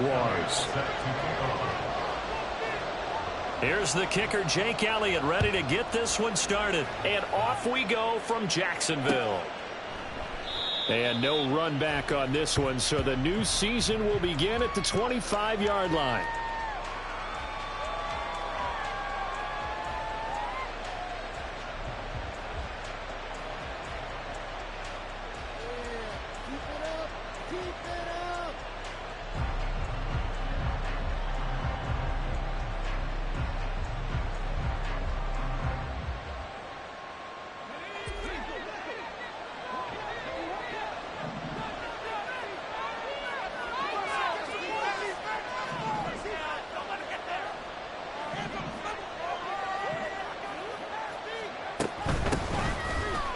Wars. Here's the kicker, Jake Elliott, ready to get this one started. And off we go from Jacksonville. And no run back on this one, so the new season will begin at the 25-yard line.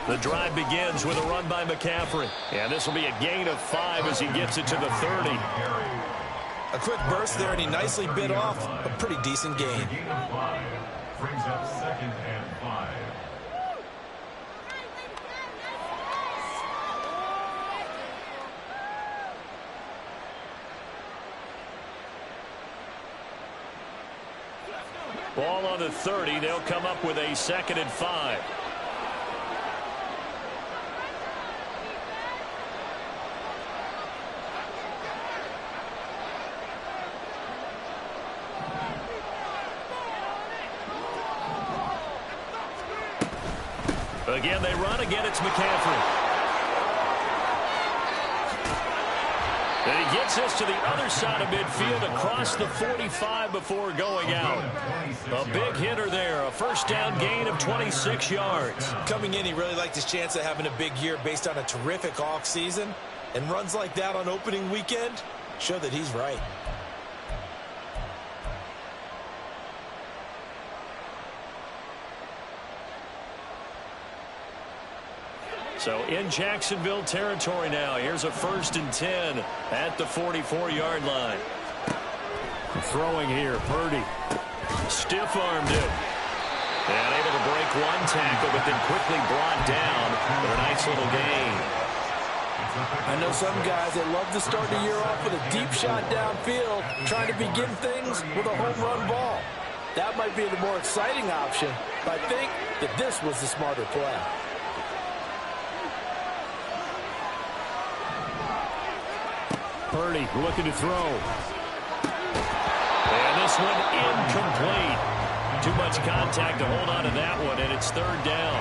The drive begins with a run by McCaffrey. And this will be a gain of 5 as he gets it to the 30. A quick burst there, and he nicely bit off a pretty decent gain. Brings up 2nd and 5. Ball on the 30. They'll come up with a 2nd and 5. Again, they run. Again, it's McCaffrey. And he gets us to the other side of midfield across the 45 before going out. A big hitter there. A first down gain of 26 yards. Coming in, he really liked his chance of having a big year based on a terrific offseason. And runs like that on opening weekend show that he's right. So in Jacksonville territory now. Here's a 1st and 10 at the 44-yard line. Throwing here, Purdy. Stiff-armed him. And able to break one tackle, but then quickly brought down with a nice little gain. I know some guys that love to start the year off with a deep shot downfield, trying to begin things with a home run ball. That might be the more exciting option, but I think that this was the smarter play. Purdy looking to throw. And this one incomplete. Too much contact to hold on to that one, and it's 3rd down.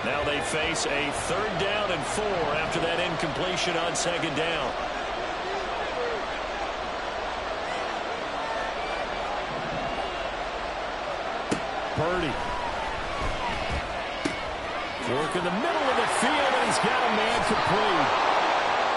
Now they face a 3rd down and 4 after that incompletion on 2nd down. Purdy. Work in the middle of the field, and he's got a man complete.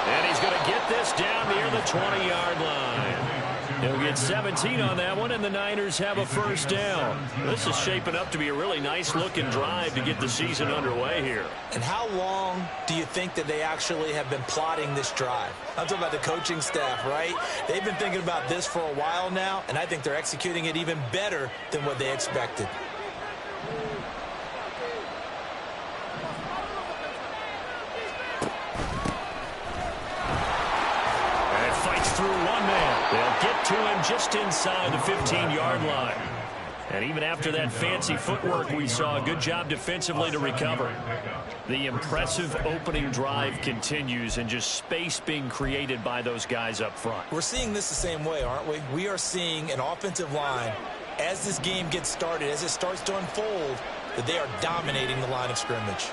And he's going to get this down near the 20-yard line. He'll get 17 on that one, and the Niners have a first down. This is shaping up to be a really nice-looking drive to get the season underway here. And how long do you think that they actually have been plotting this drive? I'm talking about the coaching staff, right? They've been thinking about this for a while now, and I think they're executing it even better than what they expected. Through one man. They'll get to him just inside the 15-yard line. And even after that fancy footwork we saw, a good job defensively to recover. The impressive opening drive continues, and just space being created by those guys up front. We're seeing this the same way, aren't we? We are seeing an offensive line, as this game gets started, as it starts to unfold, that they are dominating the line of scrimmage.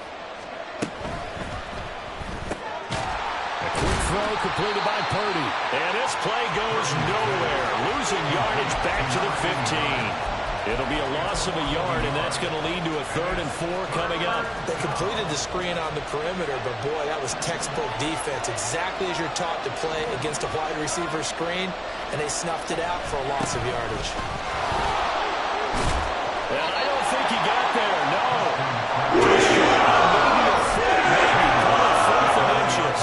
Throw completed by Purdy. And this play goes nowhere. Losing yardage back to the 15. It'll be a loss of a yard, and that's going to lead to a 3rd and 4 coming up. They completed the screen on the perimeter, but boy, that was textbook defense. Exactly as you're taught to play against a wide receiver screen, and they snuffed it out for a loss of yardage. And I don't think he got there, no. Just short of maybe a foot, maybe call it 4th and inches.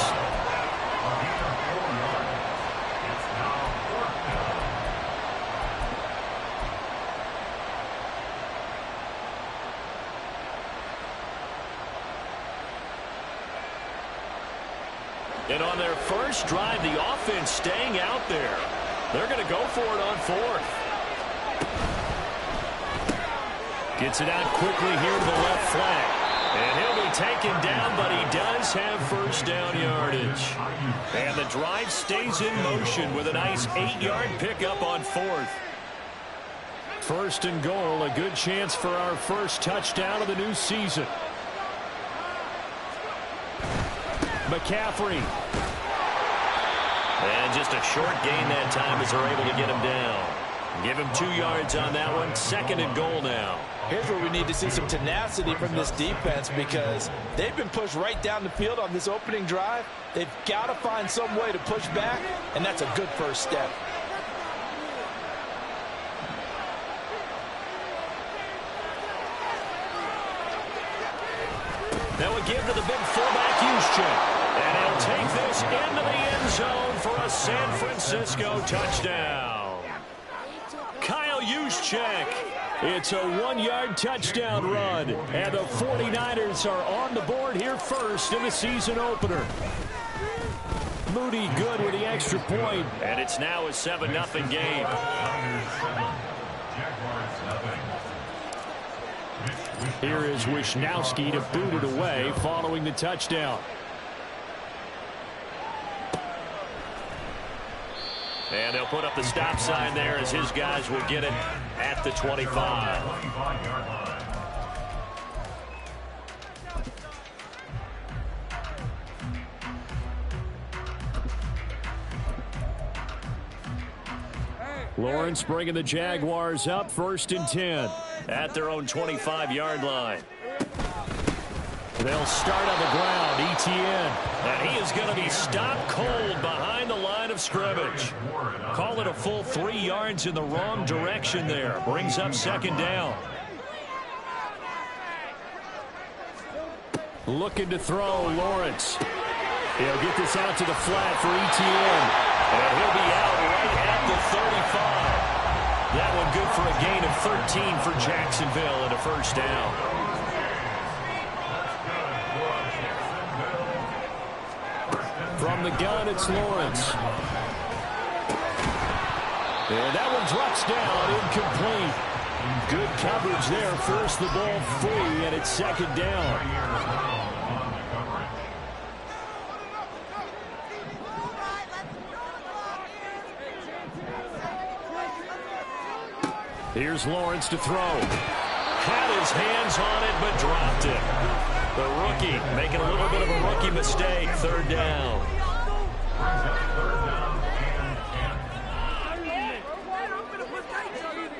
And on their first drive, the offense staying out there. They're going to go for it on fourth. Gets it out quickly here to the left flank. And he'll be taken down, but he does have first down yardage. And the drive stays in motion with a nice 8-yard pickup on fourth. First and goal, a good chance for our first touchdown of the new season. McCaffrey. And just a short gain that time as they're able to get him down. Give him 2 yards on that one. Second and goal now. Here's where we need to see some tenacity from this defense because they've been pushed right down the field on this opening drive. They've got to find some way to push back, and that's a good first step. Now a give to the big fullback, Juszczyk. And he'll take this into the end zone for a San Francisco touchdown. Kyle Juszczyk. It's a 1-yard touchdown run. And the 49ers are on the board here first in the season opener. Moody good with the extra point. And it's now a 7-0 game. Here is Wisnowski to boot it away following the touchdown. And they'll put up the stop sign there as his guys will get it at the 25. Lawrence bringing the Jaguars up first and 10 at their own 25-yard line. They'll start on the ground, Etienne. And he is going to be stopped cold behind the line of scrimmage. Call it a full 3 yards in the wrong direction there. Brings up second down. Looking to throw, Lawrence. He'll get this out to the flat for Etienne. And he'll be out right at the 35. That one good for a gain of 13 for Jacksonville and a first down. From the gun, it's Lawrence. And that one drops down, incomplete. Good coverage there. Forced the ball free, and it's second down. Here's Lawrence to throw. Had his hands on it, but dropped it. The rookie making a little bit of a rookie mistake. Third down.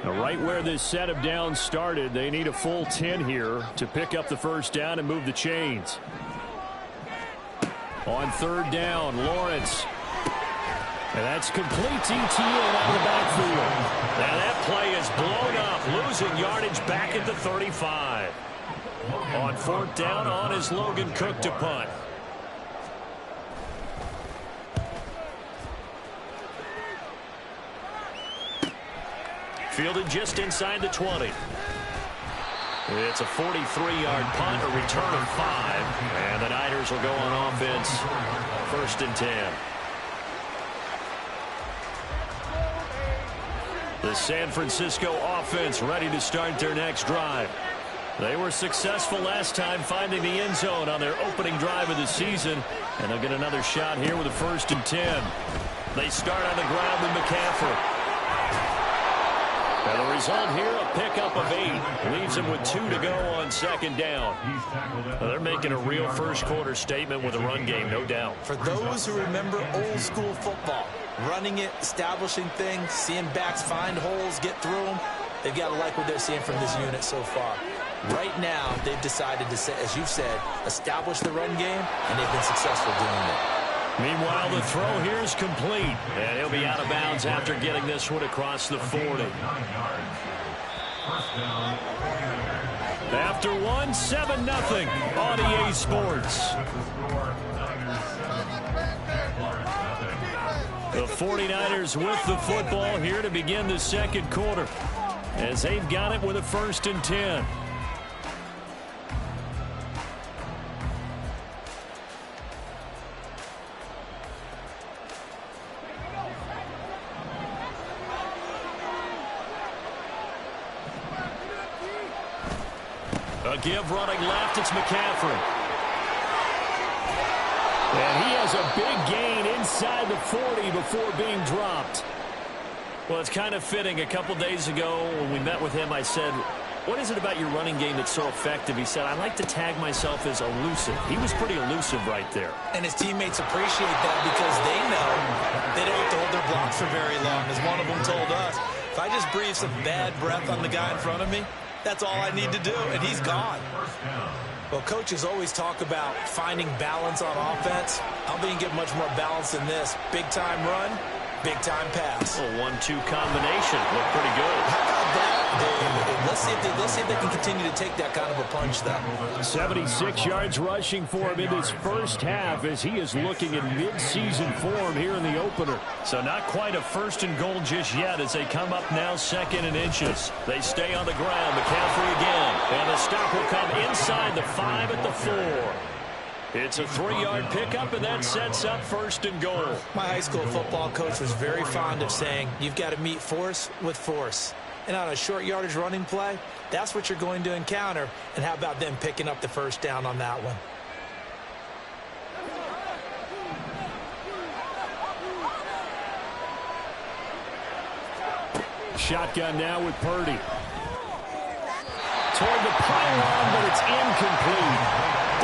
Now right where this set of downs started, they need a full 10 here to pick up the first down and move the chains. On third down, Lawrence. And that's complete to Etienne out of the backfield. Now that play is blown up, losing yardage back at the 35. On fourth down, on is Logan Cook to punt. Fielded just inside the 20. It's a 43-yard punt, a return of 5. And the Niners will go on offense, first and 10. The San Francisco offense ready to start their next drive. They were successful last time finding the end zone on their opening drive of the season. And they'll get another shot here with a first and 10. They start on the ground with McCaffrey. And the result here, a pickup of 8. Leaves them with 2 to go on second down. Well, they're making a real first quarter statement with a run game, no doubt. For those who remember old school football, running it, establishing things, seeing backs find holes, get through them, they've got to like what they're seeing from this unit so far. Right now, they've decided to, as you've said, establish the run game, and they've been successful doing it. Meanwhile, the throw here is complete. And he'll be out of bounds after getting this one across the 40. After one, 7-0 on EA Sports. The 49ers with the football here to begin the second quarter, as they've got it with a first and 10. A give running left, it's McCaffrey. And he has a big gain inside the 40 before being dropped. Well, it's kind of fitting. A couple days ago when we met with him, I said, what is it about your running game that's so effective? He said, I like to tag myself as elusive. He was pretty elusive right there. And his teammates appreciate that because they know they don't have to hold their blocks for very long. As one of them told us, if I just breathe some bad breath on the guy in front of me, that's all I need to do, and he's gone. Well, coaches always talk about finding balance on offense. I don't think you can get much more balance than this. Big-time run, big-time pass. A 1-2 combination. Looked pretty good. How about that? Let's see if they can continue to take that kind of a punch, though. 76 yards rushing for him in this first half as he is looking in mid-season form here in the opener. So not quite a first and goal just yet as they come up now 2nd and inches. They stay on the ground. McCaffrey again. And the stop will come inside the 5 at the 4. It's a 3-yard pickup, and that sets up 1st and goal. My high school football coach was very fond of saying, you've got to meet force with force. And on a short yardage running play, that's what you're going to encounter. And how about them picking up the first down on that one? Shotgun now with Purdy. Toward the pylon, but it's incomplete.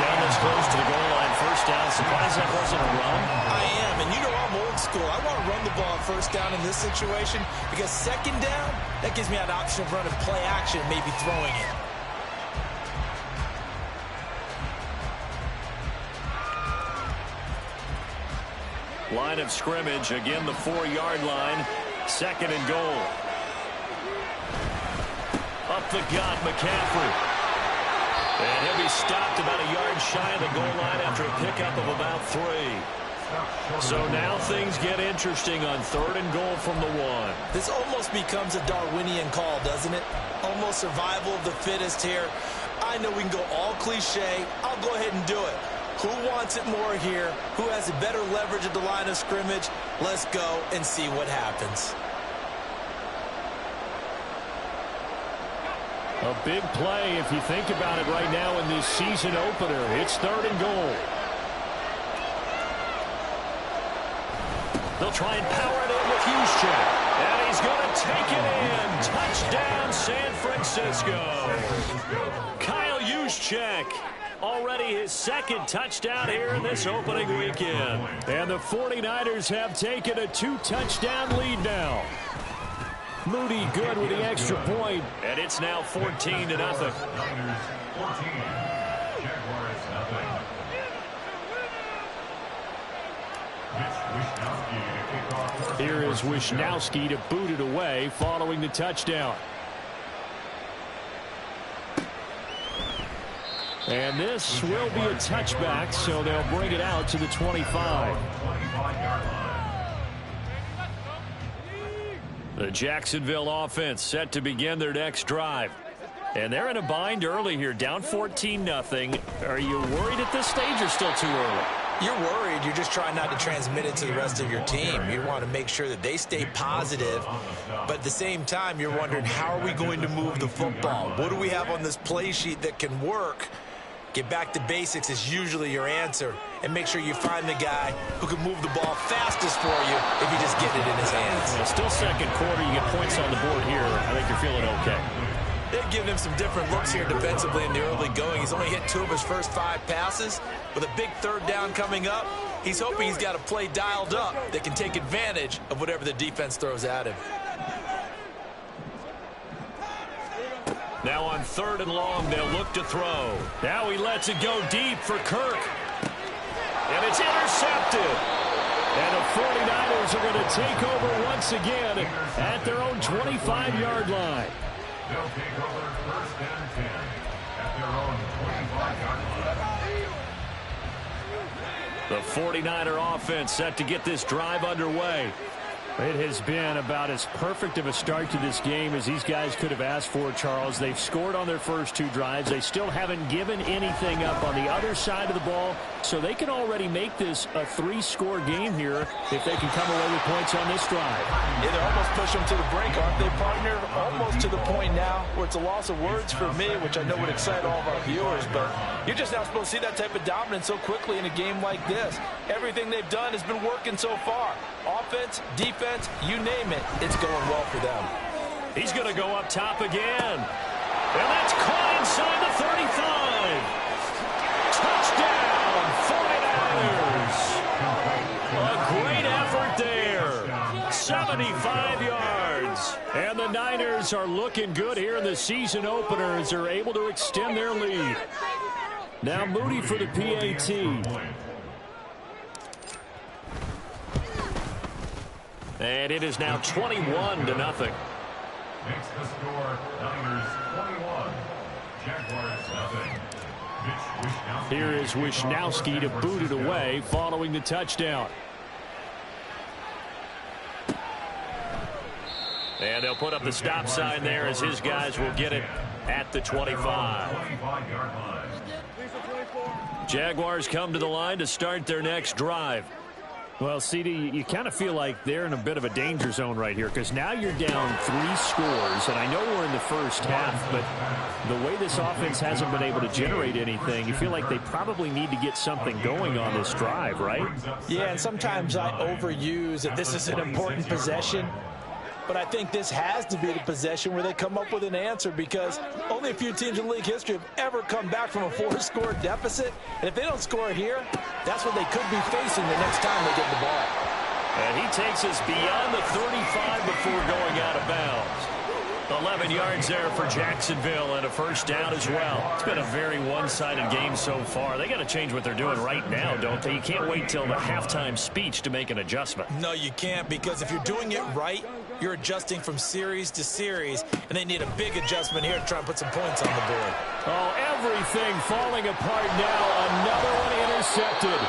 Down this close to the goal line, 1st down. Surprised that wasn't a run. I am, and you know I'm old school. I want to run the ball 1st down in this situation because 2nd down, that gives me an option of running play action, maybe throwing it. Line of scrimmage, again the 4-yard line. 2nd and goal. Up the gut, McCaffrey. And he'll be stopped about a yard shy of the goal line after a pickup of about 3. So now things get interesting on 3rd and goal from the 1. This almost becomes a Darwinian call, doesn't it? Almost survival of the fittest here. I know we can go all cliche. I'll go ahead and do it. Who wants it more here? Who has a better leverage at the line of scrimmage? Let's go and see what happens. A big play if you think about it right now in this season opener. It's 3rd and goal. They'll try and power it in with Juszczyk. And he's going to take it in. Touchdown, San Francisco. Kyle Juszczyk. Already his 2nd touchdown here in this opening weekend. And the 49ers have taken a 2-touchdown lead now. Moody good with the extra point. And it's now 14-0. Here is Wisnowski to boot it away following the touchdown. And this will be a touchback, so they'll bring it out to the 25. The Jacksonville offense set to begin their next drive. And they're in a bind early here, down 14-0. Are you worried at this stage or still too early? You're worried. You're just trying not to transmit it to the rest of your team. You want to make sure that they stay positive. But at the same time, you're wondering, how are we going to move the football? What do we have on this play sheet that can work? Get back to basics is usually your answer. And make sure you find the guy who can move the ball fastest for you if you just get it in his hands. Well, still 2nd quarter. You get points on the board here. I think you're feeling okay. They've given him some different looks here defensively in the early going. He's only hit 2 of his first 5 passes. With a big 3rd down coming up, he's hoping he's got a play dialed up that can take advantage of whatever the defense throws at him. Now on 3rd and long, they'll look to throw. Now he lets it go deep for Kirk. And it's intercepted. And the 49ers are going to take over once again at their own 25-yard line. They'll take over 1st and 10 at their own 25-yard line. The 49er offense set to get this drive underway. It has been about as perfect of a start to this game as these guys could have asked for, Charles. They've scored on their first 2 drives. They still haven't given anything up on the other side of the ball. so they can already make this a 3-score game here if they can come away with points on this drive. Yeah, they're almost pushing them to the brink, aren't they, partner? Almost to the point now where it's a loss of words for me, which I know would excite all of our viewers, but you're just not supposed to see that type of dominance so quickly in a game like this. Everything they've done has been working so far. Offense, defense, you name it, it's going well for them. He's going to go up top again. And that's caught inside the 35. Touchdown, 49ers. A great effort there. 75 yards. And the Niners are looking good here in the season opener as they're able to extend their lead. Now Moody for the PAT. And it is now 21-0. Makes the score Niners 21, Jaguars nothing. Here is Wishnowski to boot it away following the touchdown. And they'll put up the stop sign there as his guys will get it at the 25. Jaguars come to the line to start their next drive. Well, CD, you kind of feel like they're in a bit of a danger zone right here because now you're down 3 scores, and I know we're in the first half, but the way this offense hasn't been able to generate anything, you feel like they probably need to get something going on this drive, right? Yeah, and sometimes I overuse that this is an important possession. But I think this has to be the possession where they come up with an answer because only a few teams in league history have ever come back from a 4-score deficit. And if they don't score here, that's what they could be facing the next time they get the ball. And he takes us beyond the 35 before going out of bounds. 11 yards there for Jacksonville and a first down as well. It's been a very one-sided game so far. They got to change what they're doing right now, don't they? You can't wait till the halftime speech to make an adjustment. No, you can't, because if you're doing it right, you're adjusting from series to series, and they need a big adjustment here to try and put some points on the board. Oh, everything falling apart now. Another one intercepted.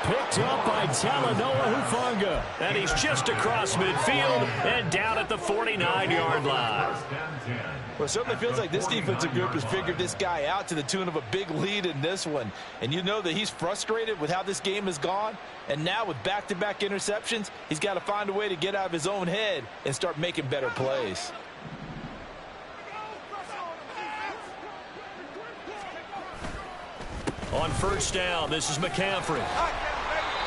Picked up by Talanoa Hufanga. And he's just across midfield and down at the 49-yard line. Well, it certainly feels like this defensive group has figured this guy out to the tune of a big lead in this one. And you know that he's frustrated with how this game has gone. And now with back-to-back interceptions, he's got to find a way to get out of his own head and start making better plays. On first down, this is McCaffrey.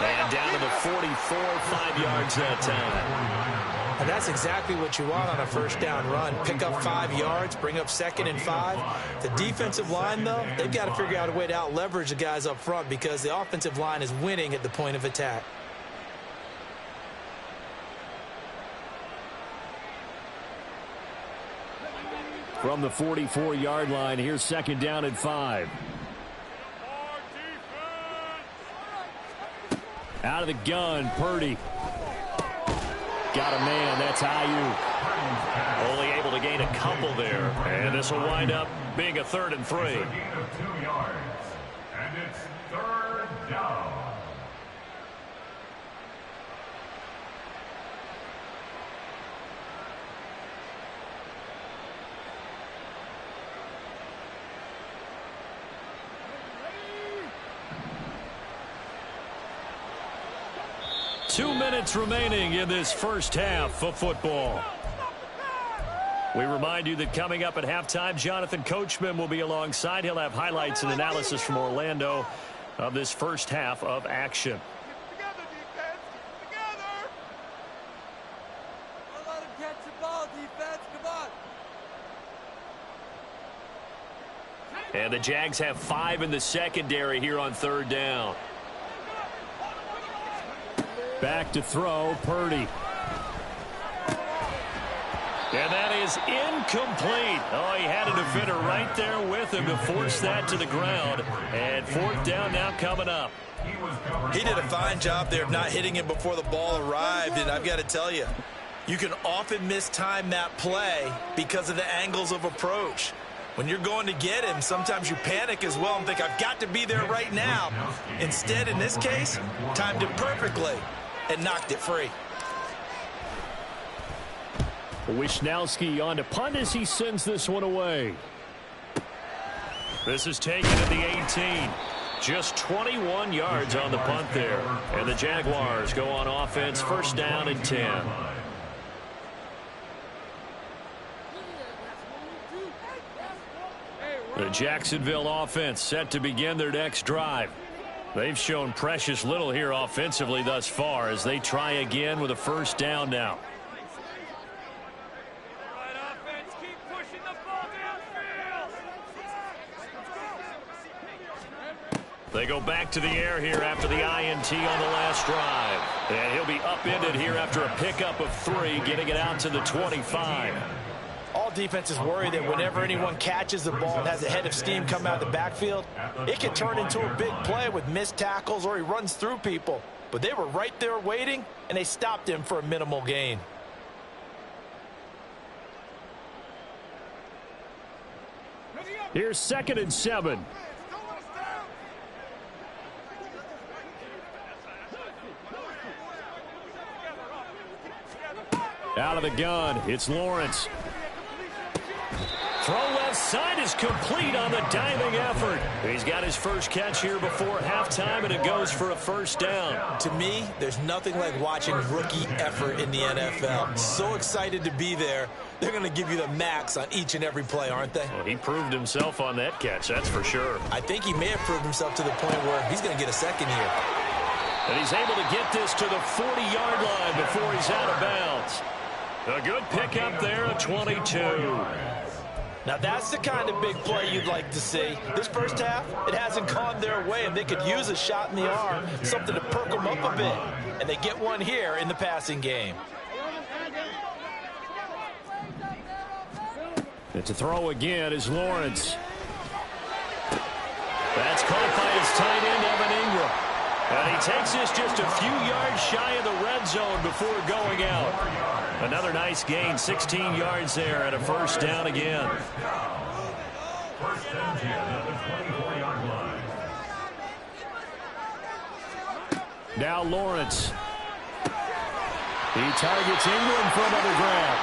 And down to the 44, 5 yards that time. And that's exactly what you want on a first down run. Pick up 5 yards, bring up 2nd and 5. The defensive line, though, they've got to figure out a way to out-leverage the guys up front because the offensive line is winning at the point of attack. From the 44-yard line, here's 2nd down and 5. Out of the gun, Purdy. Got a man, that's Ayuk. Only able to gain a couple there. And this will wind up being a 3rd and 3. It's a gain of 2 yards. And it's 3rd down. Two minutes remaining in this first half of football. We remind you that coming up at halftime, Jonathan Coachman will be alongside. He'll have highlights and analysis from Orlando of this first half of action. Together, defense. Together. Don't let him catch the ball, defense. Come on. And the Jags have 5 in the secondary here on 3rd down. Back to throw, Purdy. And that is incomplete. Oh, he had a defender right there with him to force that to the ground. And 4th down now coming up. He did a fine job there of not hitting him before the ball arrived, and I've got to tell you, you can often mistime that play because of the angles of approach. When you're going to get him, sometimes you panic as well and think, I've got to be there right now. Instead, in this case, timed it perfectly and knocked it free. Wishnowski on to punt as he sends this one away. This is taken at the 18. Just 21 yards on the punt there. And the Jaguars go on offense, first down and 10. The Jacksonville offense set to begin their next drive. They've shown precious little here offensively thus far as they try again with a first down now. They go back to the air here after the INT on the last drive. And he'll be upended here after a pickup of 3, getting it out to the 25. All defenses worry that whenever anyone catches the ball and has a head of steam come out of the backfield, it can turn into a big play with missed tackles or he runs through people. But they were right there waiting, and they stopped him for a minimal gain. Here's 2nd and 7. Out of the gun, it's Lawrence. Throw left side is complete on the diving effort. He's got his first catch here before halftime, and it goes for a first down. To me, there's nothing like watching rookie effort in the NFL. So excited to be there. They're going to give you the max on each and every play, aren't they? Well, he proved himself on that catch, that's for sure. I think he may have proved himself to the point where he's going to get a second here. And he's able to get this to the 40-yard line before he's out of bounds. A good pickup there at 22. Now that's the kind of big play you'd like to see. This first half, it hasn't gone their way, and they could use a shot in the arm, something to perk them up a bit. And they get one here in the passing game. And to throw again is Lawrence. That's caught by his tight end, Evan Ingram. And he takes this just a few yards shy of the red zone before going out. Another nice gain, 16 yards there, and a first down again. First and 10 at the 24-yard line. Now Lawrence. He targets Ingram for another grab.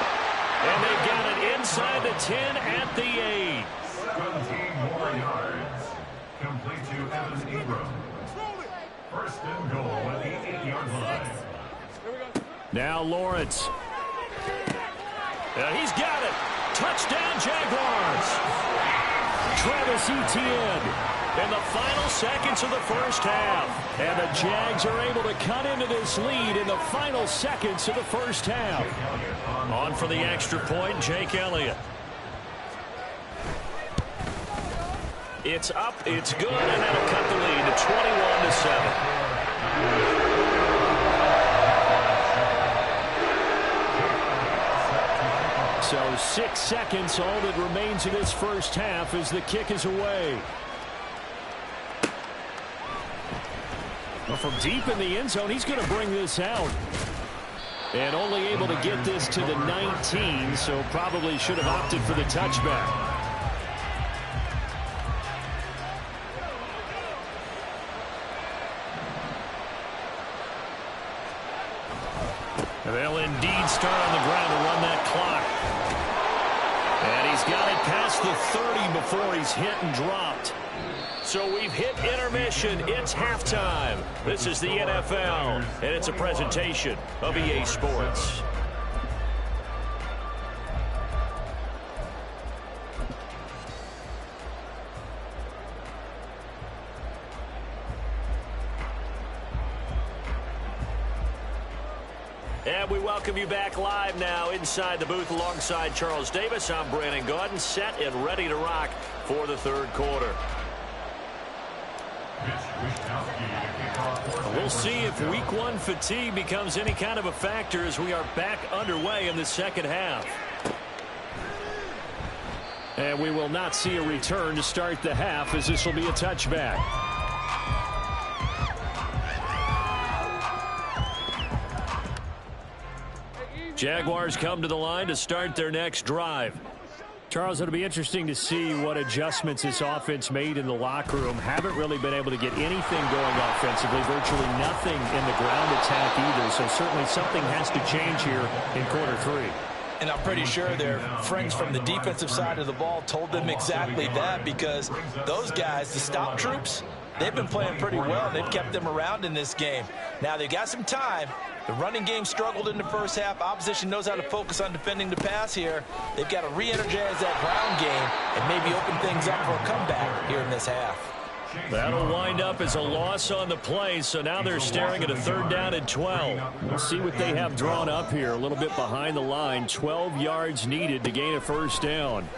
And they've got it inside the 10 at the 8. 17 more yards. Complete to Evan Ingram. First and goal at the 8-yard line. Now Lawrence. And he's got it. Touchdown, Jaguars. Travis Etienne. In the final seconds of the first half. And the Jags are able to cut into this lead in the final seconds of the first half. On for the extra point, Jake Elliott. It's up, it's good, and that'll cut the lead to 21-7. So 6 seconds, all that remains in this first half as the kick is away. Well, from deep in the end zone, he's going to bring this out. And only able to get this to the 19, so probably should have opted for the touchback. And they'll indeed start on the ground to run that clock. And he's got it past the 30 before he's hit and dropped. So we've hit intermission. It's halftime. This is the NFL, and it's a presentation of EA Sports. And we welcome you back live now inside the booth alongside Charles Davis. I'm Brandon Gaudin, set and ready to rock for the third quarter. We'll see if week one fatigue becomes any kind of a factor as we are back underway in the second half. And we will not see a return to start the half as this will be a touchback. Jaguars come to the line to start their next drive. Charles, it'll be interesting to see what adjustments this offense made in the locker room. Haven't really been able to get anything going offensively, virtually nothing in the ground attack either. So certainly something has to change here in quarter three. And I'm pretty sure their friends from the defensive side of the ball told them exactly that, because those guys, the stop troops, they've been playing pretty well, and they've kept them around in this game. Now, they've got some time. The running game struggled in the first half. Opposition knows how to focus on defending the pass here. They've got to re-energize that ground game and maybe open things up for a comeback here in this half. That'll wind up as a loss on the play, so now they're staring at a 3rd down and 12. We'll see what they have drawn up here. A little bit behind the line. 12 yards needed to gain a 1st down.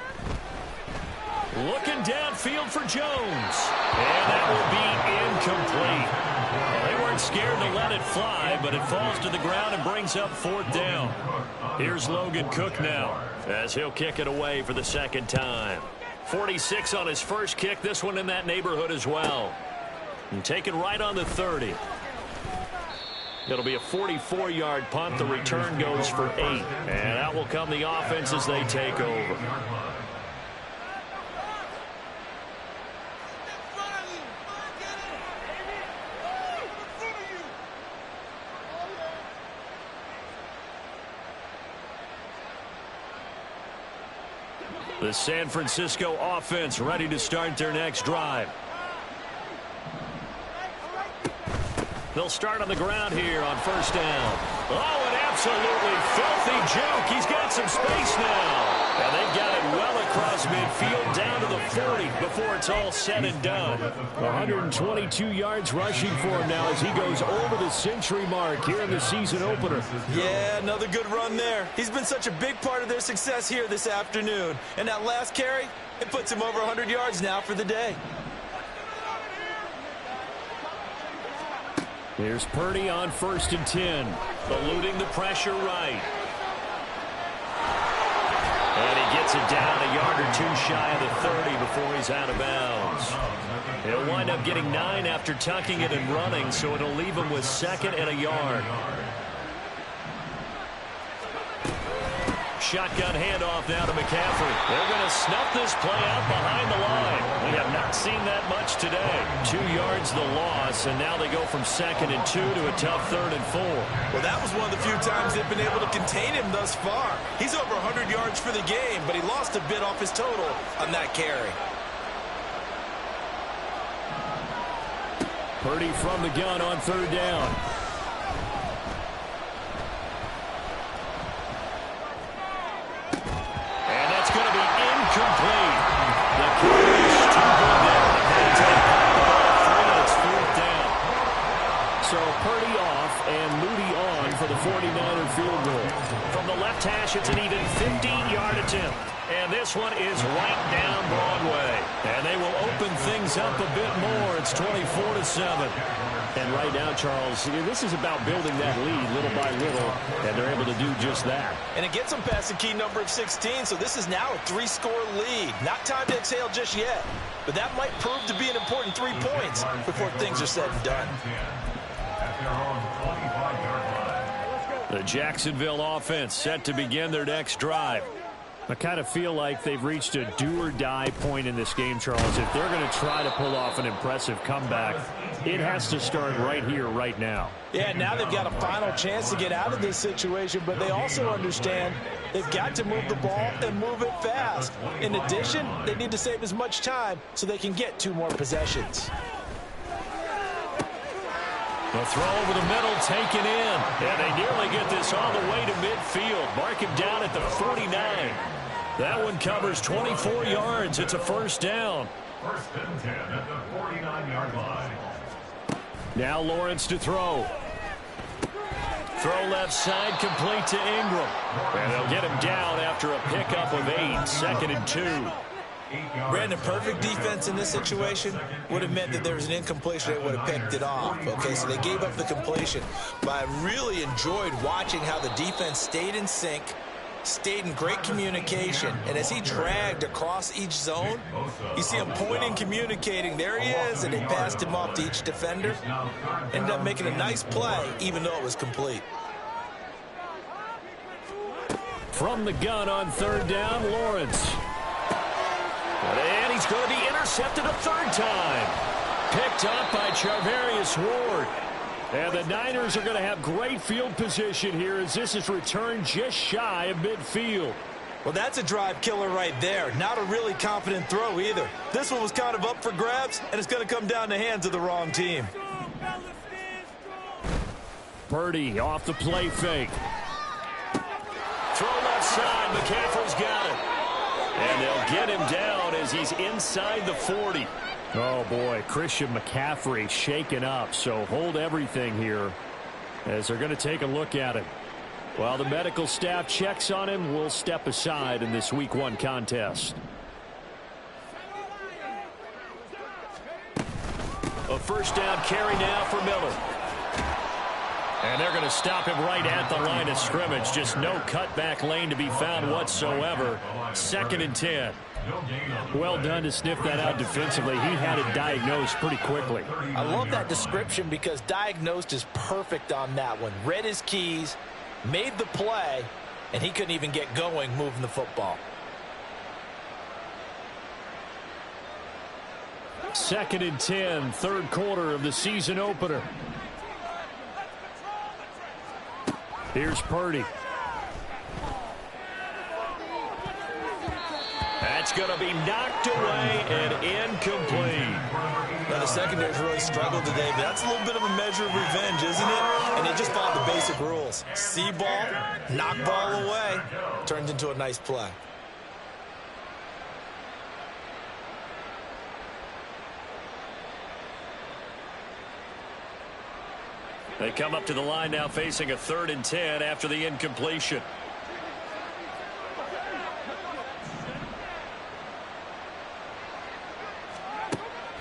Looking downfield for Jones. And that will be incomplete. Well, they weren't scared to let it fly, but it falls to the ground and brings up 4th down. Here's Logan Cook now as he'll kick it away for the 2nd time. 46 on his first kick. This one in that neighborhood as well. And taken right on the 30. It'll be a 44-yard punt. The return goes for 8. And out will come the offense as they take over. The San Francisco offense ready to start their next drive. They'll start on the ground here on 1st down. Oh, an absolutely filthy juke. He's got some space now. And they've got it well across midfield down to the 40 before it's all said and done. 122 yards rushing for him now as he goes over the century mark here in the season opener. Yeah, another good run there. He's been such a big part of their success here this afternoon. And that last carry, it puts him over 100 yards now for the day. Here's Purdy on 1st and 10. Eluding the pressure right. And he gets it down a yard or 2 shy of the 30 before he's out of bounds. He'll wind up getting 9 after tucking it and running, so it'll leave him with 2nd and a yard. Shotgun handoff now to McCaffrey. They're going to snuff this play out behind the line. We have not seen that much today. 2 yards the loss, and now they go from 2nd and 2 to a tough 3rd and 4. Well, that was one of the few times they've been able to contain him thus far. He's over 100 yards for the game, but he lost a bit off his total on that carry. Purdy from the gun on 3rd down. Going to be incomplete. The carry is too good there. It's 4th down. So Purdy off and Moody on for the 49er field goal. From the left hash, it's an even 15-yard attempt. And this one is right down Broadway. And they will open things up a bit more. It's 24-7. And right now, Charles, this is about building that lead little by little, and they're able to do just that. And it gets them past the key number of 16, so this is now a 3-score lead. Not time to exhale just yet, but that might prove to be an important 3 points before things are said and done. The Jacksonville offense set to begin their next drive. I kind of feel like they've reached a do-or-die point in this game, Charles. If they're going to try to pull off an impressive comeback, it has to start right here, right now. Yeah, now they've got a final chance to get out of this situation, but they also understand they've got to move the ball and move it fast. In addition, they need to save as much time so they can get 2 more possessions. The throw over the middle taken in. And they nearly get this all the way to midfield. Mark him down at the 49. That one covers 24 yards. It's a 1st down. 1st and 10 at the 49-yard line. Now Lawrence to throw. Throw left side complete to Ingram. And they'll get him down after a pickup of 8. 2nd and 2. Brandon, perfect defense in this situation would have meant that there was an incompletion. They would have picked it off. Okay, so they gave up the completion. But I really enjoyed watching how the defense stayed in sync, stayed in great communication. And as he dragged across each zone, you see him pointing, communicating. There he is, and they passed him off to each defender. Ended up making a nice play, even though it was complete. From the gun on 3rd down, Lawrence. And he's going to be intercepted a 3rd time. Picked up by Charvarius Ward. And the Niners are going to have great field position here as this is returned just shy of midfield. Well, that's a drive killer right there. Not a really confident throw either. This one was kind of up for grabs, and it's going to come down the hands of the wrong team. Purdy off the play fake. Throw left side. McCaffrey's got it. And they'll get him down as he's inside the 40. Oh, boy, Christian McCaffrey shaken up, so hold everything here as they're going to take a look at him. While the medical staff checks on him, we'll step aside in this Week 1 contest. A first down carry now for Miller. And they're going to stop him right at the line of scrimmage. Just no cutback lane to be found whatsoever. 2nd and 10. Well done to sniff that out defensively. He had it diagnosed pretty quickly. I love that description because diagnosed is perfect on that one. Read his keys, made the play, and he couldn't even get going moving the football. 2nd and 10, third quarter of the season opener. Here's Purdy. That's going to be knocked away and incomplete. Now, the secondary's really struggled today, but that's a little bit of a measure of revenge, isn't it? And they just followed the basic rules. See ball, knock ball away, turns into a nice play. They come up to the line now facing a 3rd and 10 after the incompletion.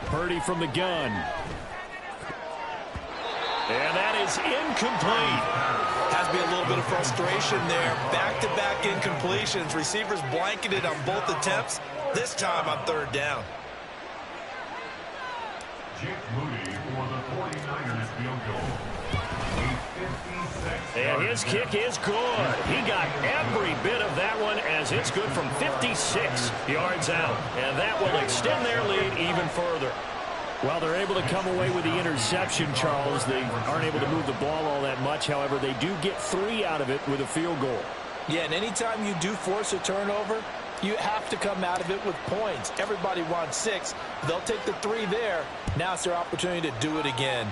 Purdy from the gun. And that is incomplete. Has to be a little bit of frustration there. Back-to-back incompletions. Receivers blanketed on both attempts. This time on 3rd down. Jake Moody for the 49ers field goal. And his kick is good. He got every bit of that one as it's good from 56 yards out. And that will extend their lead even further. Well, they're able to come away with the interception, Charles. They aren't able to move the ball all that much. However, they do get 3 out of it with a field goal. Yeah, and anytime you do force a turnover, you have to come out of it with points. Everybody wants 6. They'll take the 3 there. Now it's their opportunity to do it again.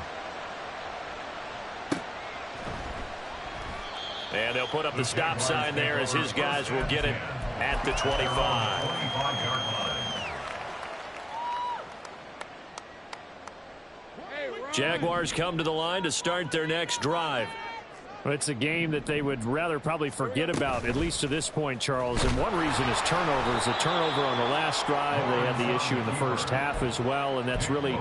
And they'll put up the stop sign there as his guys will get it at the 25. Jaguars come to the line to start their next drive. Well, it's a game that they would rather probably forget about, at least to this point, Charles. And one reason is turnovers. A turnover on the last drive. They had the issue in the first half as well, and that's really,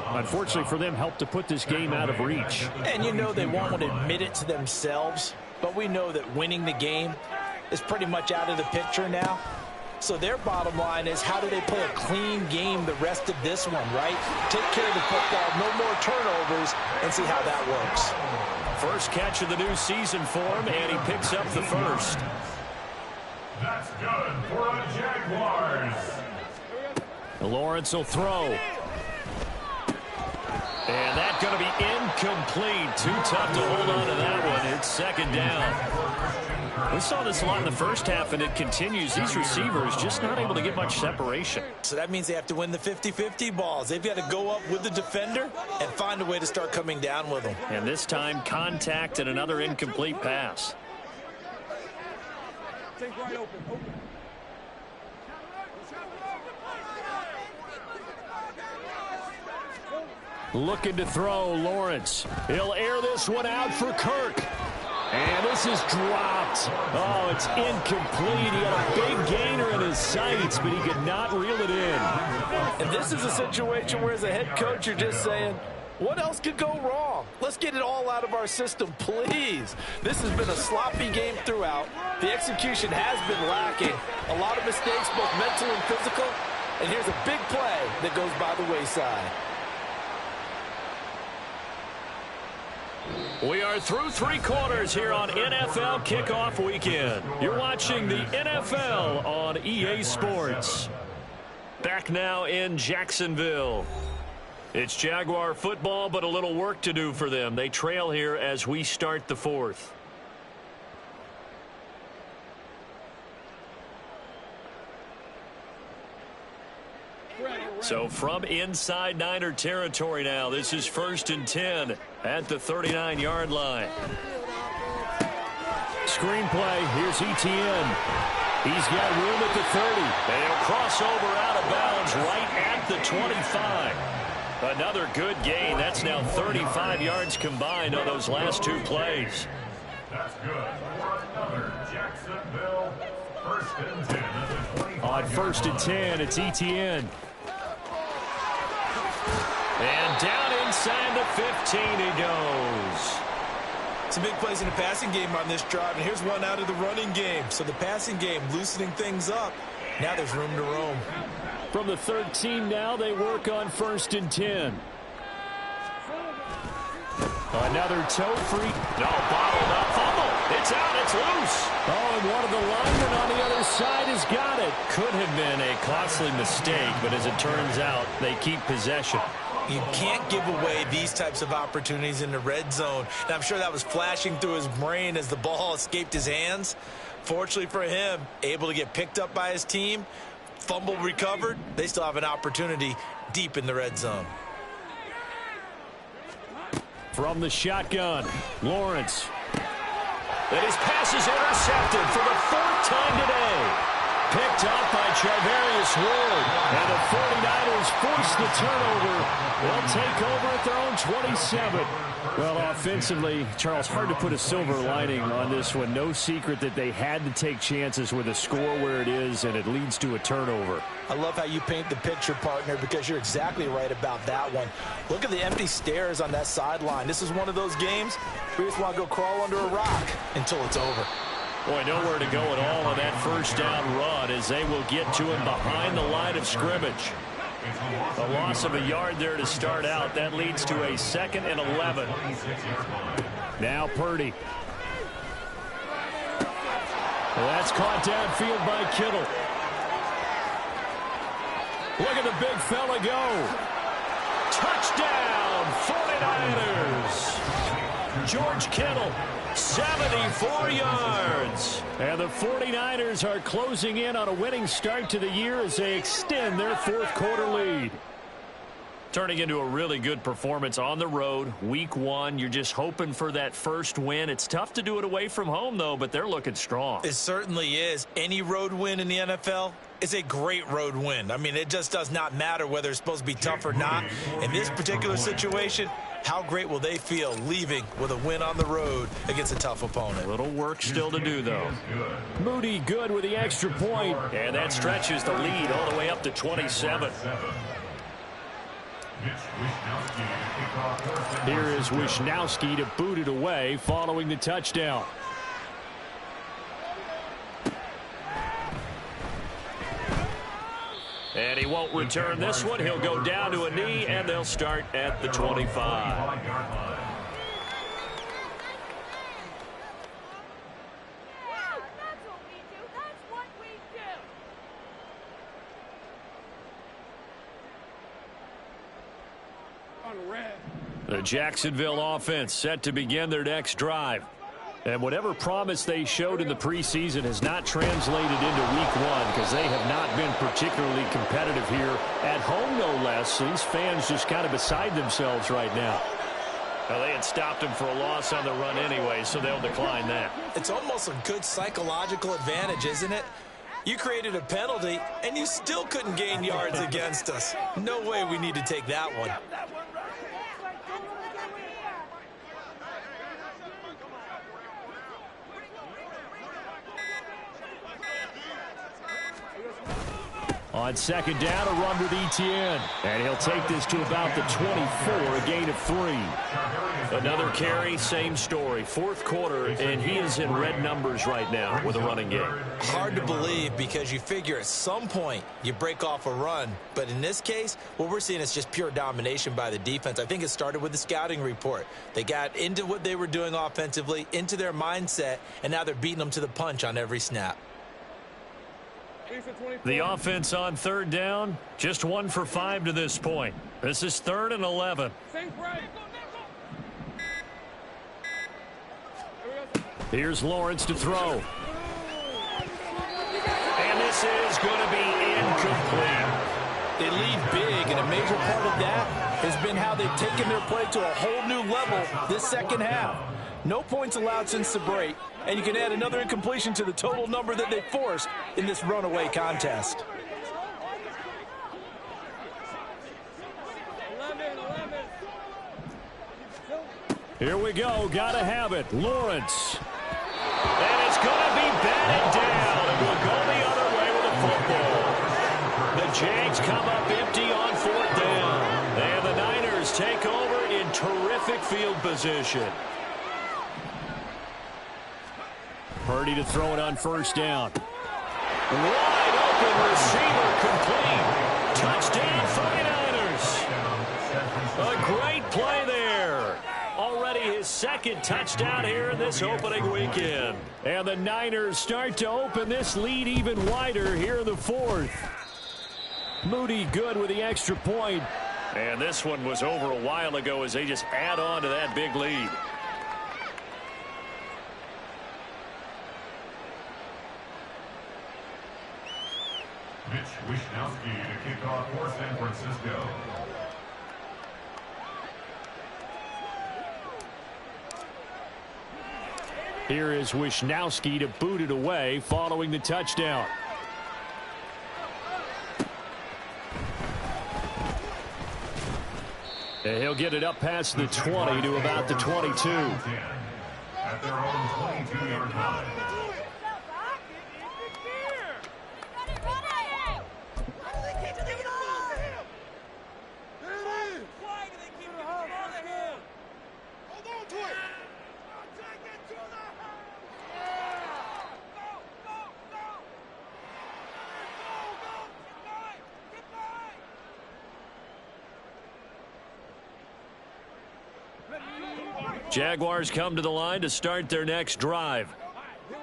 unfortunately for them, helped to put this game out of reach. And you know they won't want to admit it to themselves, but we know that winning the game is pretty much out of the picture now. So their bottom line is, how do they play a clean game the rest of this one, right? Take care of the football, no more turnovers, and see how that works. First catch of the new season for him, and he picks up the first. That's good for the Jaguars. Lawrence will throw. And that's going to be incomplete. Too tough to hold on to that one. It's 2nd down. We saw this a lot in the first half, and it continues. These receivers just not able to get much separation. So that means they have to win the 50-50 balls. They've got to go up with the defender and find a way to start coming down with them. And this time, contact and another incomplete pass. Looking to throw, Lawrence. He'll air this one out for Kirk. And this is dropped. Oh, it's incomplete. He had a big gainer in his sights, but he could not reel it in. And this is a situation where, as a head coach, you're just saying, what else could go wrong? Let's get it all out of our system, please. This has been a sloppy game throughout. The execution has been lacking. A lot of mistakes, both mental and physical. And here's a big play that goes by the wayside. We are through 3 quarters here on NFL Kickoff Weekend. You're watching the NFL on EA Sports. Back now in Jacksonville. It's Jaguar football, but a little work to do for them. They trail here as we start the 4th. So from inside Niner territory now, this is 1st and 10 at the 39-yard line. Screenplay, here's Etienne. He's got room at the 30. And he'll cross over out of bounds right at the 25. Another good gain. That's now 35 yards combined on those last two plays. That's good for another Jacksonville 1st and 10 at the 25. On 1st and 10, it's Etienne. And down inside the 15 he goes. Some big plays in the passing game on this drive, and here's one out of the running game. So the passing game loosening things up. Now there's room to roam. From the 13 now, they work on 1st and 10. Another toe free. No, bottled up. Fumble. It's out. It's loose. Oh, and one of the linemen on the other side has got it. Could have been a costly mistake, but as it turns out, they keep possession. You can't give away these types of opportunities in the red zone. And I'm sure that was flashing through his brain as the ball escaped his hands. Fortunately for him, able to get picked up by his team, fumble recovered. They still have an opportunity deep in the red zone. From the shotgun, Lawrence. And his pass is intercepted for the 4th time today. Picked up by Charvarius Ward. And the 49ers force the turnover. They'll take over at their own 27. Well, offensively, Charles, hard to put a silver lining on this one. No secret that they had to take chances with a score where it is, and it leads to a turnover. I love how you paint the picture, partner, because you're exactly right about that one. Look at the empty stairs on that sideline. This is one of those games where you just want to go crawl under a rock until it's over. Boy, nowhere to go at all on that first down run as they will get to him behind the line of scrimmage. A loss of a yard there to start out. That leads to a 2nd and 11. Now Purdy. Well, that's caught downfield by Kittle. Look at the big fella go. Touchdown, 49ers. George Kittle, 74 yards. And the 49ers are closing in on a winning start to the year as they extend their 4th quarter lead. Turning into a really good performance on the road. Week 1, you're just hoping for that first win. It's tough to do it away from home, though, but they're looking strong. It certainly is. Any road win in the NFL is a great road win. I mean, it just does not matter whether it's supposed to be tough or not. In this particular situation, how great will they feel leaving with a win on the road against a tough opponent? A little work still to do, though. Moody good with the extra point. And that stretches the lead all the way up to 27. Here is Wishnowski to boot it away following the touchdown. And he won't return this one. He'll go down to a knee, and they'll start at the 25. The Jacksonville offense set to begin their next drive. And whatever promise they showed in the preseason has not translated into week 1 because they have not been particularly competitive here at home, no less. These fans just kind of beside themselves right now. Well, they had stopped him for a loss on the run anyway, so they'll decline that. It's almost a good psychological advantage, isn't it? You created a penalty, and you still couldn't gain yards against us. No way we need to take that one. On 2nd down, a run with Etienne. And he'll take this to about the 24, a gain of 3. Another carry, same story. 4th quarter, and he is in red numbers right now with a running game. Hard to believe because you figure at some point you break off a run. But in this case, what we're seeing is just pure domination by the defense. I think it started with the scouting report. They got into what they were doing offensively, into their mindset, and now they're beating them to the punch on every snap. The offense on 3rd down, just 1 for 5 to this point. This is 3rd and 11. Here's Lawrence to throw. And this is going to be incomplete. They lead big, And a major part of that has been how they've taken their play to a whole new level this second half. No points allowed since the break, and you can add another incompletion to the total number that they forced in this runaway contest. Here we go. Gotta have it. Lawrence. And it's going to be batted down. It will go the other way with a football. The Jags come up empty on fourth down. And the Niners take over in terrific field position. Purdy to throw it on first down. Wide open receiver complete. Touchdown 49ers. A great play there. Already his second touchdown here in this opening weekend. And the Niners start to open this lead even wider here in the fourth. Moody good with the extra point. And this one was over a while ago as they just add on to that big lead. Mitch Wishnowsky to kick off for San Francisco. Here is Wishnowsky to boot it away following the touchdown. And he'll get it up past the 20 to about the 22. At their own 22-yard line. Jaguars come to the line to start their next drive.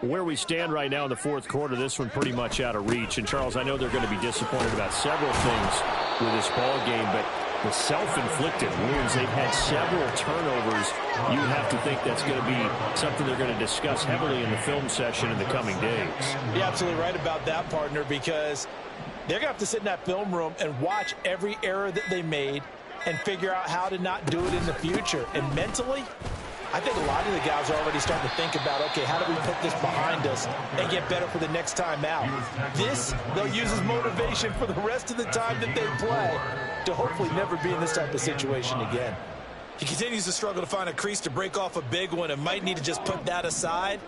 Where we stand right now in the fourth quarter, this one pretty much out of reach. And, Charles, I know they're going to be disappointed about several things with this ball game, but the self-inflicted wounds, they've had several turnovers. You have to think that's going to be something they're going to discuss heavily in the film session in the coming days. You're absolutely right about that, partner, because they're going to have to sit in that film room and watch every error that they made and figure out how to not do it in the future. And mentally, I think a lot of the guys are already starting to think about, okay, how do we put this behind us and get better for the next time out? This, they'll use as motivation for the rest of the time that they play to hopefully never be in this type of situation again. He continues to struggle to find a crease to break off a big one and might need to just put that aside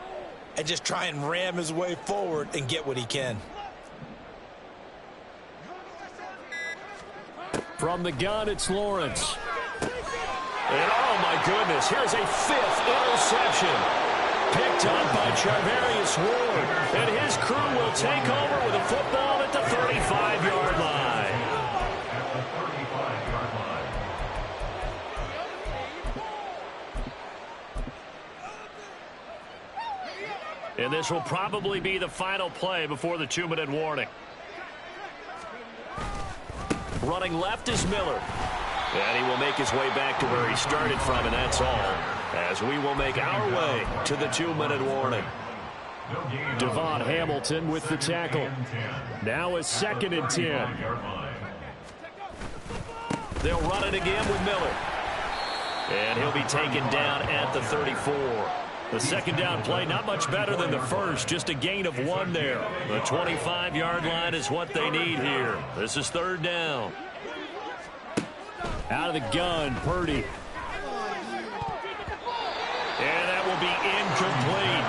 and just try and ram his way forward and get what he can. From the gun, it's Lawrence. And, oh, my goodness, here's a fifth interception. Picked up by Charvarius Ward. And his crew will take over with a football at the 35-yard line. At the 35-yard line. And this will probably be the final play before the 2-minute warning. Running left is Miller. And he will make his way back to where he started from, and that's all. As we will make our way to the 2-minute warning. Devon Hamilton with the tackle. Now it's 2nd and 10. They'll run it again with Miller. And he'll be taken down at the 34. The second down play, not much better than the first, just a gain of 1 there. The 25-yard line is what they need here. This is 3rd down. Out of the gun, Purdy. And that will be incomplete.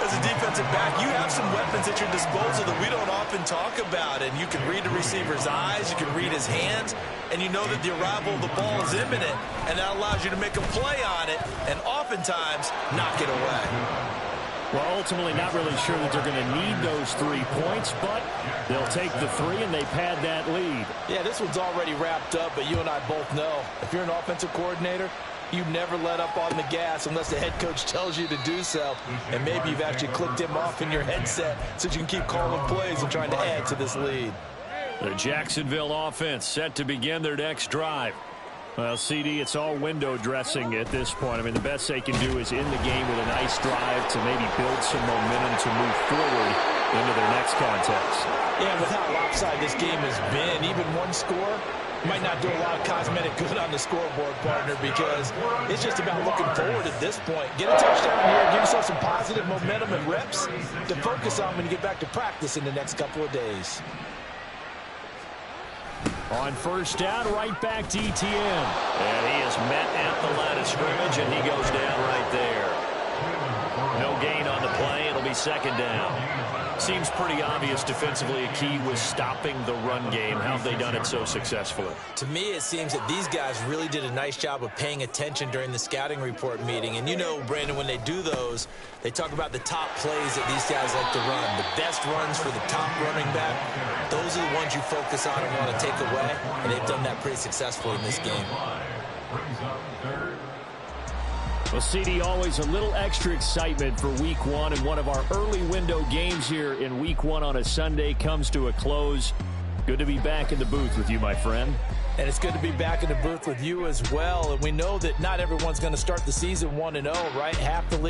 As a defensive back, you have some weapons at your disposal that we don't often talk about. And you can read the receiver's eyes, you can read his hands, and you know that the arrival of the ball is imminent. And that allows you to make a play on it and oftentimes knock it away. Well, ultimately not really sure that they're going to need those 3 points, but they'll take the 3 and they pad that lead. Yeah, this one's already wrapped up, but you and I both know if you're an offensive coordinator, you never let up on the gas unless the head coach tells you to do so. And maybe you've actually clicked him off in your headset so you can keep calling plays and trying to add to this lead. The Jacksonville offense set to begin their next drive. Well, CD, it's all window dressing at this point. I mean, the best they can do is end the game with a nice drive to maybe build some momentum to move forward into their next contest. Yeah, with how lopsided this game has been, even one score Might not do a lot of cosmetic good on the scoreboard, partner, because it's just about looking forward at this point. Get a touchdown here, give yourself some positive momentum and reps to focus on when you get back to practice in the next couple of days. On first down, right back to ETN. And he is met at the line of scrimmage, and he goes down right there. No gain on the play. It'll be second down. Seems pretty obvious defensively a key was stopping the run game. How have they done it so successfully? To me, it seems that these guys really did a nice job of paying attention during the scouting report meeting. And you know, Brandon, when they do those, they talk about the top plays that these guys like to run. The best runs for the top running back. Those are the ones you focus on and want to take away. And they've done that pretty successfully in this game. Well, CD, always a little extra excitement for Week 1, and one of our early window games here in Week 1 on a Sunday comes to a close. Good to be back in the booth with you, my friend. And it's good to be back in the booth with you as well. And we know that not everyone's going to start the season 1-0, right? Half the league